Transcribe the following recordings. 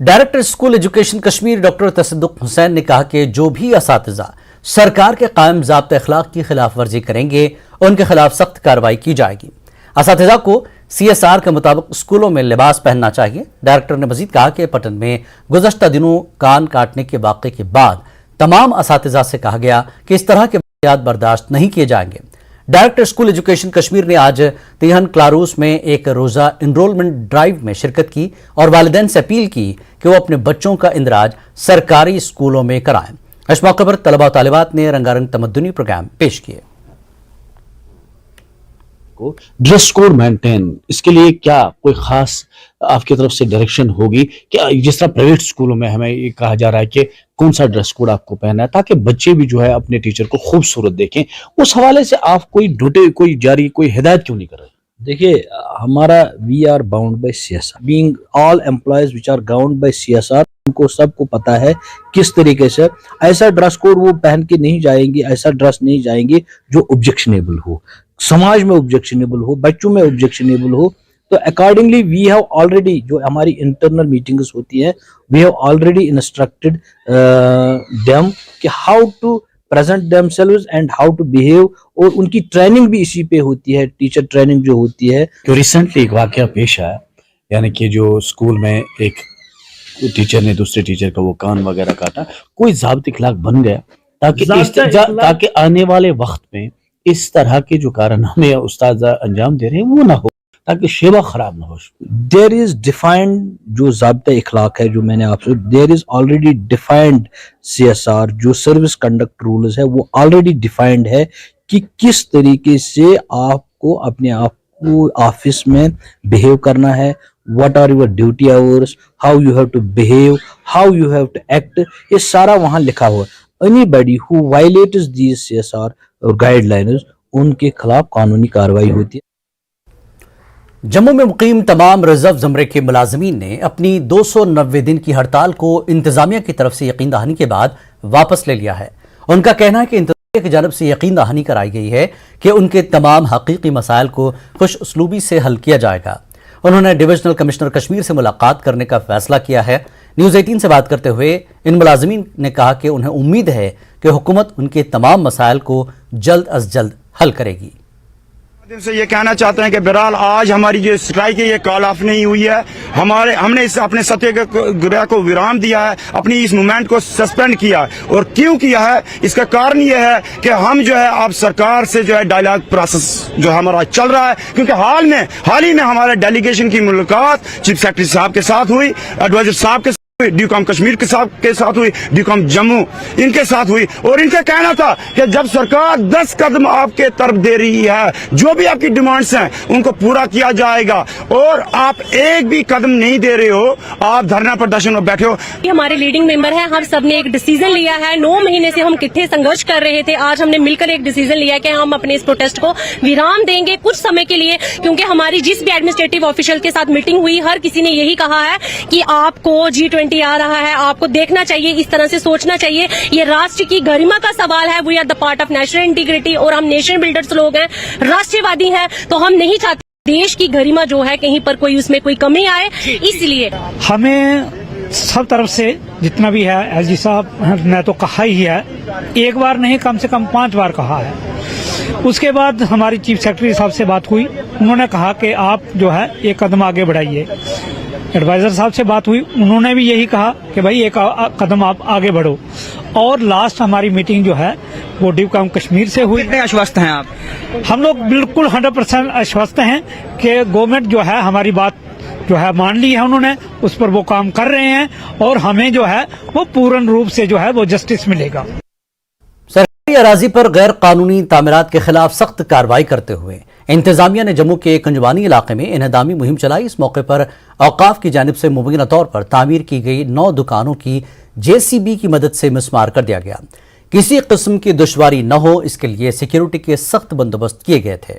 Director school education Kashmir doctor तसद्दुक हुसैन ने कहा कि जो भी असातिज़ा सरकार के कायम ज़ाब्ते अखलाक की खिलाफ वर्जी करेंगे उनके खिलाफ सख्त कार्रवाई की जाएगी। असातिज़ा को CSR के मुताबिक स्कूलों में लिबास पहनना चाहिए। डायरेक्टर ने मजीद कहा कि पटन में गुज़श्ता दिनों कान काटने के वाक़े के बाद तमाम असातिज़ा से कहा गया कि इस तरह के वाक़यात बर्दाश्त नहीं किए जाएंगे। डायरेक्टर स्कूल एजुकेशन कश्मीर ने आज तिहन क्लारूस में एक रोज़ा इनरोलमेंट ड्राइव में शिरकत की और वालिदैन से अपील की कि वो अपने बच्चों का इंदराज सरकारी स्कूलों में कराएं। इस मौके पर तलबा और तालिबात ने रंगारंग तमद्दुनी प्रोग्राम पेश किए। ड्रेस कोड मेंटेन, इसके लिए क्या कोई खास आपकी तरफ से डायरेक्शन होगी कि जिस तरह प्राइवेट स्कूलों में हमें ये कहा जा रहा है कि कौन सा ड्रेस कोड आपको पहनना है ताकि बच्चे भी जो है अपने टीचर को खूबसूरत देखें, उस हवाले से आप कोई जारी कोई हिदायत क्यों नहीं कर रहे? देखिए, हमारा we are bound by CSR, being all employees which are bound by CSR। उनको सबको पता है किस तरीके से ऐसा ड्रेस कोड वो पहन के नहीं जाएंगे, ऐसा ड्रेस नहीं जाएंगे जो ऑब्जेक्शनेबल हो, समाज में ऑब्जेक्शनेबल हो, बच्चों में ऑब्जेक्शनेबल हो। तो अकॉर्डिंगली वी हैव ऑलरेडी, जो हमारी इंटरनल मीटिंग्स होती है, we have already instructed them कि how to present themselves and how to behave, और उनकी ट्रेनिंग भी इसी पे होती है, टीचर ट्रेनिंग जो होती है। तो रिसेंटली एक वाकया पेश आया, यानी कि जो स्कूल में एक टीचर ने दूसरे टीचर का वो कान वगैरह काटा, कोई ज़ाब्ते अखलाक बन गया ताकि आने वाले वक्त में इस तरह के जो कारनामे उस्ताद अंजाम दे रहे हैं वो ना हो, ताकि शेवा खराब ना हो। देयर इज डिफाइंड जो ज़ाब्ता अखलाक है, जो मैंने आपसे, there is already defined CSR, जो सर्विस कंडक्ट रूल्स है वो ऑलरेडी डिफाइंड है कि किस तरीके से आपको अपने आप को ऑफिस में बिहेव करना है, what are your duty hours, how you have to behave, how you have to act, ये सारा वहां लिखा हुआ है। Anybody who violates these CSR और गाइडलाइंस, उनके खिलाफ कानूनी कार्रवाई होती है। जम्मू में मुकीम तमाम रिजर्व ज़मरे के मुलाजमीन ने अपनी 290 दिन की हड़ताल को इंतजामिया की तरफ से यकीन दहानी के बाद वापस ले लिया है। उनका कहना है कि इंतजामिया की जानब से यकीन दहानी कराई गई है कि उनके तमाम हकीकी मसाइल को खुश उसलूबी से हल किया जाएगा। उन्होंने डिविजनल कमिश्नर कश्मीर से मुलाकात करने का फैसला किया है। न्यूज़ 18 से बात करते हुए इन मुलाजमीन ने कहा कि उन्हें उम्मीद है कि हुकूमत उनके तमाम मसाइल को जल्द अज जल्द हल करेगी। दिन से ये कहना चाहते हैं कि बहरहाल आज हमारी जो स्ट्राइक है ये कॉल ऑफ नहीं हुई है। हमने इस अपने सत्याग्रह को विराम दिया है, अपनी इस मूवमेंट को सस्पेंड किया है। और क्यों किया है, इसका कारण ये है कि हम जो है अब सरकार से जो है डायलॉग प्रोसेस जो हमारा चल रहा है, क्योंकि हाल ही में हमारे डेलीगेशन की मुलाकात चीफ सेक्रेटरी साहब के साथ हुई, एडवाइजर साहब के ड्यूकॉम कश्मीर के साथ हुई, ड्यूकॉम जम्मू इनके साथ हुई, और इनका कहना था कि जब सरकार 10 कदम आपके तरफ दे रही है, जो भी आपकी डिमांड्स हैं उनको पूरा किया जाएगा, और आप एक भी कदम नहीं दे रहे हो, आप धरना प्रदर्शन में बैठे हो। ये हमारे लीडिंग मेंबर हैं, हम सब ने एक डिसीजन लिया है। 9 महीने से हम इकट्ठे संघर्ष कर रहे थे, आज हमने मिलकर एक डिसीजन लिया कि हम अपने इस प्रोटेस्ट को विराम देंगे कुछ समय के लिए, क्योंकि हमारी जिस भी एडमिनिस्ट्रेटिव ऑफिशियल के साथ मीटिंग हुई, हर किसी ने यही कहा है कि आपको G20 आ रहा है, आपको देखना चाहिए, इस तरह से सोचना चाहिए। ये राष्ट्र की गरिमा का सवाल है। We are the part of national integrity, और हम नेशन बिल्डर्स लोग हैं, राष्ट्रवादी हैं, तो हम नहीं चाहते देश की गरिमा जो है कहीं पर कोई उसमें कोई कमी आए। इसलिए हमें सब तरफ से जितना भी है, LG साहब ने तो कहा ही है, एक बार नहीं कम से कम 5 बार कहा है। उसके बाद हमारी चीफ सेक्रेटरी साहब से बात हुई, उन्होंने कहा कि आप जो है एक कदम आगे बढ़ाइए। एडवाइजर साहब से बात हुई, उन्होंने भी यही कहा कि भाई एक कदम आप आगे बढ़ो। और लास्ट हमारी मीटिंग जो है वो ड्यूकॉम कश्मीर से हुई। कितने आश्वस्त हैं आप? हम लोग बिल्कुल 100% आश्वस्त हैं कि गवर्नमेंट जो है हमारी बात जो है मान ली है, उन्होंने उस पर वो काम कर रहे हैं, और हमें जो है वो पूर्ण रूप से जो है वो जस्टिस मिलेगा। सरकारी अराजी पर गैर कानूनी तामीरात के खिलाफ सख्त कार्रवाई करते हुए इंतजामिया ने जम्मू के कंजवानी इलाके में इन्हदामी मुहिम चलाई। इस मौके पर औकाफ की जानिब से मुबैना तौर पर तामीर की गई 9 दुकानों की JCB की मदद से मिसमार कर दिया गया। किसी किस्म की दुश्वारी न हो, इसके लिए सिक्योरिटी के सख्त बंदोबस्त किए गए थे।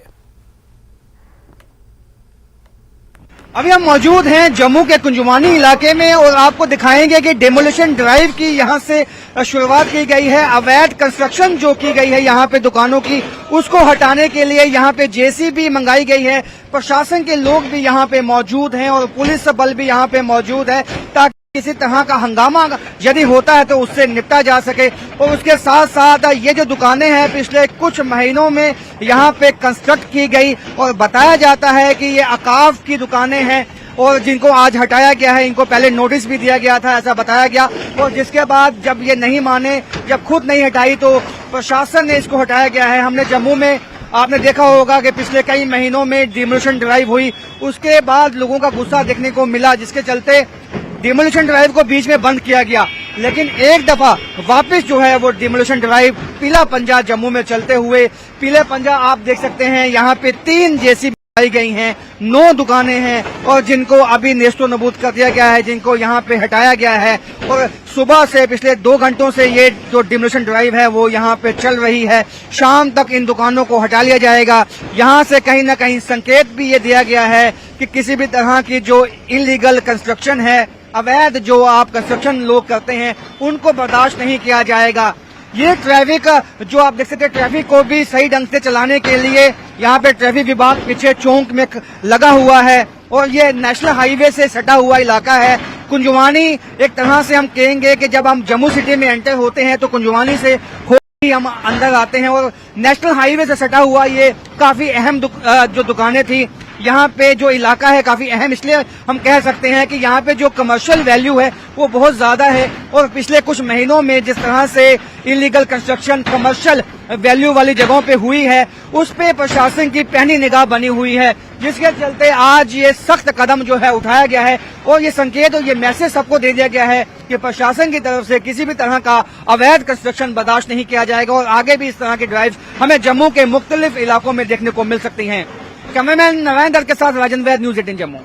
अभी हम मौजूद हैं जम्मू के कुंजवानी इलाके में, और आपको दिखाएंगे कि डेमोलिशन ड्राइव की यहां से शुरुआत की गई है। अवैध कंस्ट्रक्शन जो की गई है यहां पे दुकानों की, उसको हटाने के लिए यहां पे JCB मंगाई गई है। प्रशासन के लोग भी यहां पे मौजूद हैं और पुलिस बल भी यहां पे मौजूद है, ताकि किसी तरह का हंगामा यदि होता है तो उससे निपटा जा सके। और उसके साथ साथ ये जो दुकानें हैं पिछले कुछ महीनों में यहाँ पे कंस्ट्रक्ट की गई और बताया जाता है कि ये अकाफ की दुकानें हैं और जिनको आज हटाया गया है। इनको पहले नोटिस भी दिया गया था, ऐसा बताया गया, और जिसके बाद जब ये नहीं माने, जब खुद नहीं हटाई तो प्रशासन ने इसको हटाया गया है। हमने जम्मू में आपने देखा होगा कि पिछले कई महीनों में डिमोलिशन ड्राइव हुई, उसके बाद लोगों का गुस्सा देखने को मिला, जिसके चलते डिमोलिशन ड्राइव को बीच में बंद किया गया। लेकिन एक दफा वापस जो है वो डिमोलिशन ड्राइव पीला पंजा जम्मू में चलते हुए, पीले पंजा आप देख सकते हैं यहाँ पे 3 जेसीबी आई गई हैं, 9 दुकानें हैं और जिनको अभी नेस्तो नबूद कर दिया गया है, जिनको यहाँ पे हटाया गया है। और सुबह से पिछले 2 घंटों से ये जो डिमोलिशन ड्राइव है वो यहाँ पे चल रही है। शाम तक इन दुकानों को हटा लिया जाएगा। यहाँ से कहीं न कहीं संकेत भी ये दिया गया है कि किसी भी तरह की जो इलीगल कंस्ट्रक्शन है, अवैध जो आप कंस्ट्रक्शन लोग करते हैं, उनको बर्दाश्त नहीं किया जाएगा। ये ट्रैफिक जो आप देख सकते हैं, ट्रैफिक को भी सही ढंग से चलाने के लिए यहाँ पे ट्रैफिक विभाग पीछे चौक में लगा हुआ है और ये नेशनल हाईवे से सटा हुआ इलाका है। कुंजवानी एक तरह से हम कहेंगे कि जब हम जम्मू सिटी में एंटर होते हैं तो कुंजवानी से हम अंदर आते हैं और नेशनल हाईवे से सटा हुआ ये काफी अहम जो दुकानें थी, यहाँ पे जो इलाका है काफी अहम, इसलिए हम कह सकते हैं कि यहाँ पे जो कमर्शियल वैल्यू है वो बहुत ज्यादा है। और पिछले कुछ महीनों में जिस तरह से इलीगल कंस्ट्रक्शन कमर्शियल वैल्यू वाली जगहों पे हुई है, उस पे प्रशासन की पैनी निगाह बनी हुई है, जिसके चलते आज ये सख्त कदम जो है उठाया गया है और ये संकेत और ये मैसेज सबको दे दिया गया है कि प्रशासन की तरफ से किसी भी तरह का अवैध कंस्ट्रक्शन बर्दाश्त नहीं किया जाएगा और आगे भी इस तरह की ड्राइव हमें जम्मू के मुख्तलिफ इलाकों में देखने को मिल सकती हैं। कैमरामैन नारायण दत्त के साथ राजेंद्र वैद, न्यूज़ 18 जम्मू।